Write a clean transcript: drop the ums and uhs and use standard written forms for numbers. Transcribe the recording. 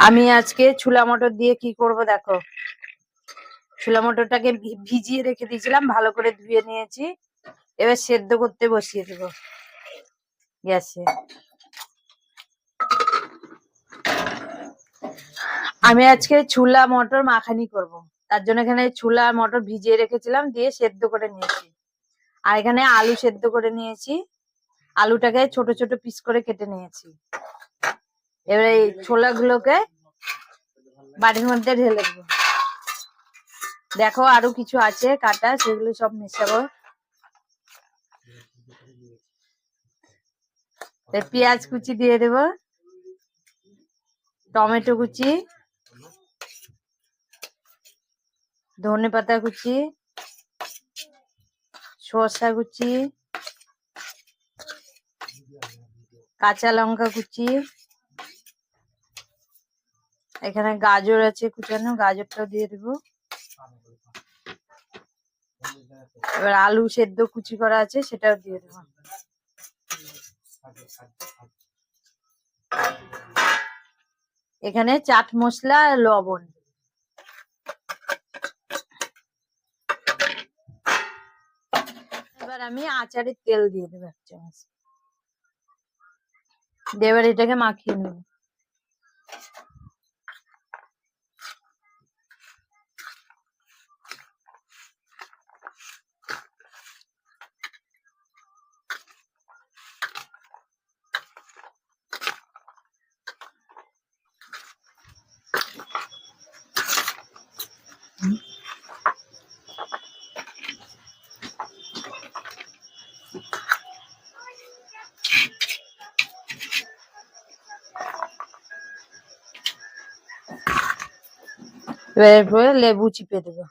আমি আজকে ছোলা মটর দিয়ে কি করব দেখো। ছোলা মটরটাকে ভিজিয়ে রেখে দিয়েছিলাম, ভালো করে ধুয়ে নিয়েছি। এবার সেদ্ধ করতে বসিয়ে দেব গ্যাসে। আমি আজকে ছোলা মটর মাখানি করব, তার জন্য এখানে ছোলা মটর ভিজিয়ে রেখেছিলাম, দিয়ে সেদ্ধ করে নিয়েছি। আর এখানে আলু সেদ্ধ করে নিয়েছি, আলুটাকে ছোট ছোট পিস করে কেটে নিয়েছি। এবার এই ছোলা গুলোকে বাটির মধ্যে ঢেলে দেবো। দেখো আরো কিছু আছে কাটা, সেগুলো সব মেশাবো। পেঁয়াজ কুচি দিয়ে দেব, টমেটো কুচি, ধনে পাতা কুচি, শসা কুচি, কাঁচা লঙ্কা কুচি, এখানে গাজর আছে কুচানো, গাজরটাও দিয়ে দেবো। এবার আলু সেদ্ধ কুচি করা আছে, সেটাও দিয়ে দেবো। এখানে চাট মশলা আর লবণ। এবার আমি আচারের তেল দিয়ে দেবো 1 চামচ। এবার এটাকে মাখিয়ে নেব। এবার এরপরে লেবু চিপে দেবো।